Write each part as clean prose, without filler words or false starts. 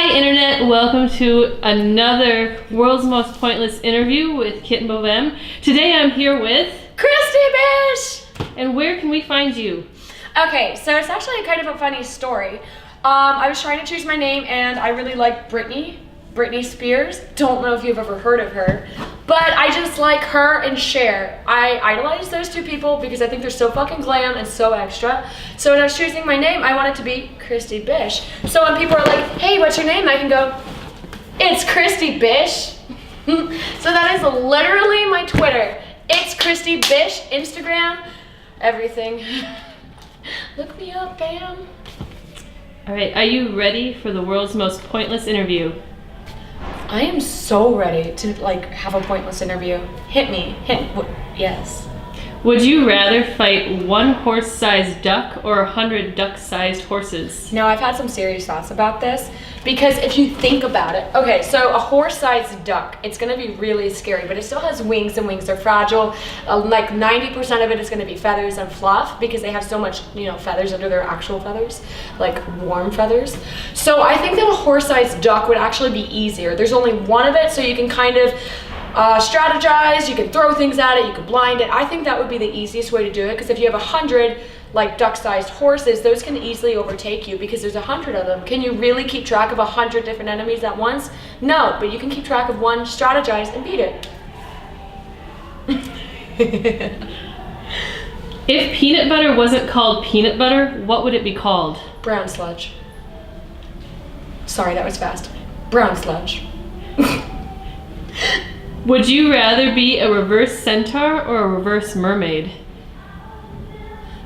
Hi Internet, welcome to another World's Most Pointless interview with Kitten Boheme. Today I'm here with ItsKristieBish! And where can we find you? Okay, so it's actually kind of a funny story. I was trying to choose my name and I really like Britney Spears. Don't know if you've ever heard of her, but I just like her and Cher. I idolize those two people because I think they're so fucking glam and so extra. So when I was choosing my name, I want it to be ItsKristieBish. So when people are like, hey, what's your name? I can go, ItsKristieBish. So that is literally my Twitter. ItsKristieBish, Instagram, everything. Look me up, bam. All right, are you ready for the world's most pointless interview? I am so ready to have a pointless interview. Yes. Would you rather fight one horse-sized duck or 100 duck-sized horses? Now, I've had some serious thoughts about this because if you think about it, okay, so a horse-sized duck, it's gonna be really scary, but it still has wings and wings are fragile. Like 90% of it is gonna be feathers and fluff because they have so much, feathers under their actual feathers, like warm feathers. So I think that a horse-sized duck would actually be easier. There's only one of it, so you can kind of strategize, you can throw things at it, you can blind it. I think that would be the easiest way to do it because if you have 100 duck-sized horses, those can easily overtake you because there's 100 of them. Can you really keep track of 100 different enemies at once? No, but you can keep track of one, strategize, and beat it. If peanut butter wasn't called peanut butter, what would it be called? Brown sludge. Sorry, that was fast. Brown sludge. Would you rather be a reverse centaur or a reverse mermaid?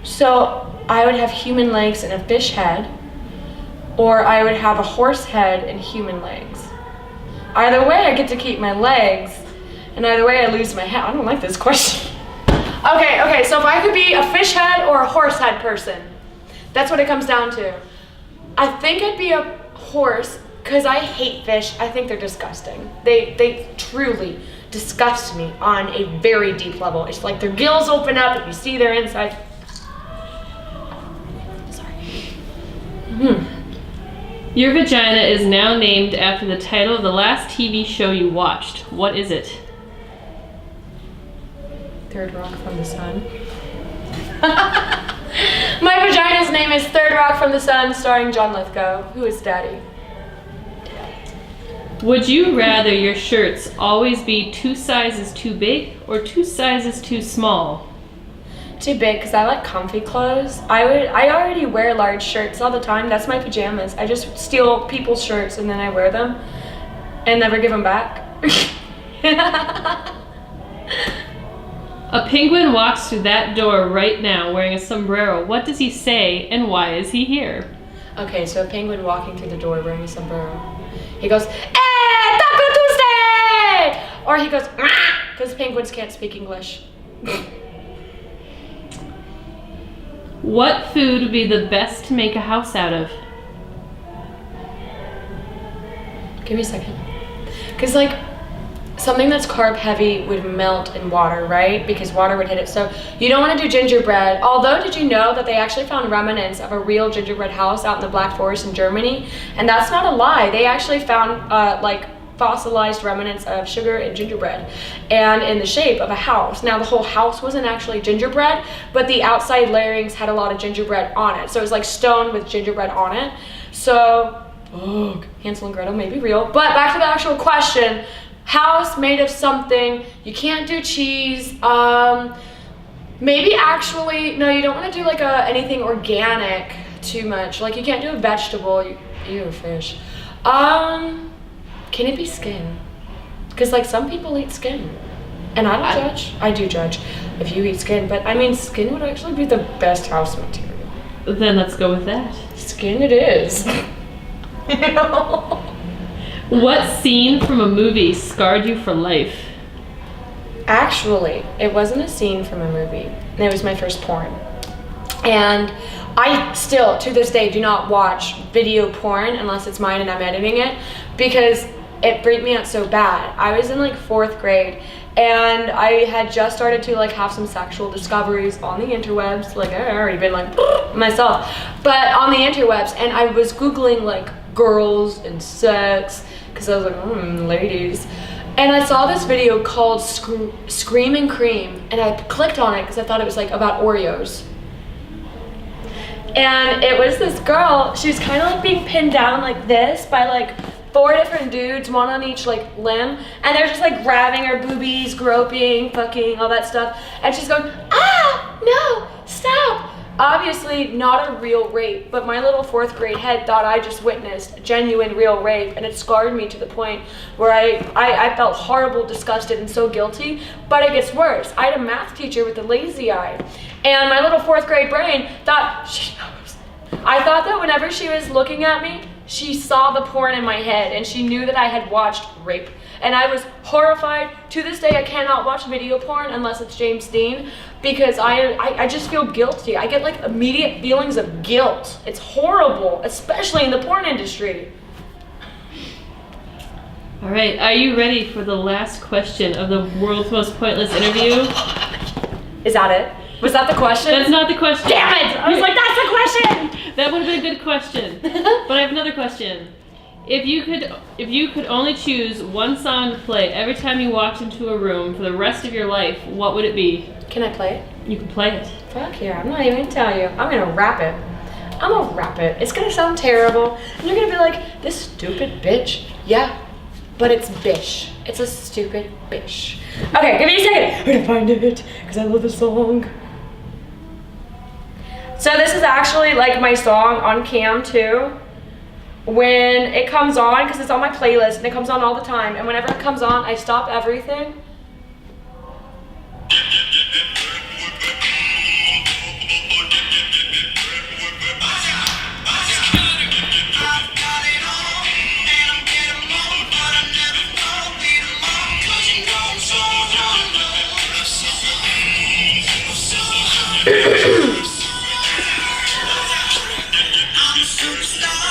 So I would have human legs and a fish head, or I would have a horse head and human legs. Either way, I get to keep my legs, and either way, I lose my head. I don't like this question. Okay, so if I could be a fish head or a horse head person, that's what it comes down to. I think I'd be a horse because I hate fish. I think they're disgusting. They truly disgust me on a very deep level. It's like their gills open up and you see their inside. Your vagina is now named after the title of the last TV show you watched. What is it? Third Rock from the Sun. My vagina's name is Third Rock from the Sun, starring John Lithgow, who is daddy. Would you rather your shirts always be 2 sizes too big or 2 sizes too small? Too big because I like comfy clothes. I already wear large shirts all the time. That's my pajamas. I just steal people's shirts and then I wear them and never give them back. A penguin walks through that door right now wearing a sombrero. What does he say and why is he here? Okay, so a penguin walking through the door wearing a sombrero. He goes, "Hey, Taco Tuesday!" Or he goes, because penguins can't speak English. What food would be the best to make a house out of? Give me a second. Because something that's carb heavy would melt in water, right? Because water would hit it. So you don't want to do gingerbread. Although, did you know that they actually found remnants of a real gingerbread house out in the Black Forest in Germany? And that's not a lie. They actually found fossilized remnants of sugar and gingerbread and in the shape of a house. Now the whole house wasn't actually gingerbread, but the outside layerings had a lot of gingerbread on it. So it was like stone with gingerbread on it. So, Hansel and Gretel may be real. But back to the actual question, house made of something, you can't do cheese. Maybe actually, no, you don't want to do anything organic too much. Like you can't do a vegetable, ew, fish. Can it be skin? Because some people eat skin. And I don't judge. I do judge if you eat skin, but I mean skin would actually be the best house material. Then let's go with that. Skin it is. What scene from a movie scarred you for life? Actually, it wasn't a scene from a movie. It was my first porn. And I still, to this day, do not watch video porn unless it's mine and I'm editing it because it freaked me out so bad. I was in 4th grade and I had just started to have some sexual discoveries on the interwebs. I already been myself, but on the interwebs, and I was Googling girls and sex, because I was like, ladies. And I saw this video called Scream and Cream, and I clicked on it because I thought it was like about Oreos. And it was this girl, she was kind of like being pinned down like this by like 4 different dudes, one on each like limb, and they're just like grabbing her boobies, groping, fucking, all that stuff. And she's going, ah, no, stop. Obviously not a real rape, but my little 4th grade head thought I just witnessed genuine real rape, and it scarred me to the point where I felt horrible, disgusted, and so guilty. But it gets worse. I had a math teacher with a lazy eye, and my little 4th grade brain thought she knows. I thought that whenever she was looking at me, she saw the porn in my head, and she knew that I had watched rape. And I was horrified. To this day, I cannot watch video porn unless it's James Dean, because I just feel guilty. I get like immediate feelings of guilt. It's horrible, especially in the porn industry. All right, are you ready for the last question of the world's most pointless interview? Is that it? Was that the question? That's not the question. Damn it! I was like, that's the question! That would have been a good question. But I have another question. If you could only choose one song to play every time you walked into a room for the rest of your life, what would it be? Can I play it? You can play it. Fuck yeah, I'm not even gonna tell you. I'm gonna rap it. I'm gonna rap it. It's gonna sound terrible, and you're gonna be like, this stupid bitch. Yeah, but it's bish. It's a stupid bish. Okay, give me a second. I'm gonna find it, because I love the song. So this is actually like my song on cam too. When it comes on, because it's on my playlist and it comes on all the time, and whenever it comes on, I stop everything.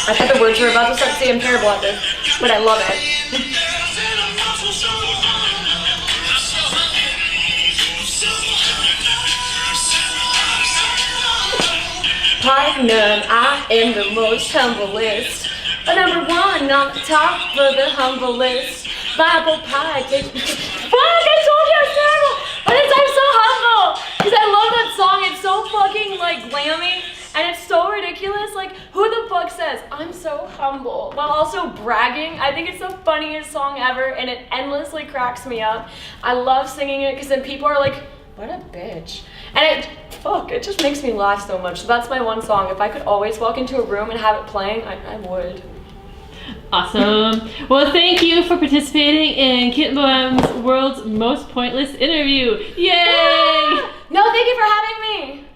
I thought the words were about to start saying terrible at this, but I love it. Partner, I am the most humblest. Number 1 on the top of the humble list. Bible pie. Fuck, I told you I was terrible. But I'm so humble. Because I love that song. It's so fucking like glammy. And it's so ridiculous. Like, who the fuck says, I'm so humble, while also bragging? I think it's the funniest song ever, and it endlessly cracks me up. I love singing it, because then people are like, what a bitch. And it just makes me laugh so much. So that's my one song. If I could always walk into a room and have it playing, I would. Awesome. Well, thank you for participating in Kitten Boheme's World's Most Pointless Interview. Yay! No, thank you for having me.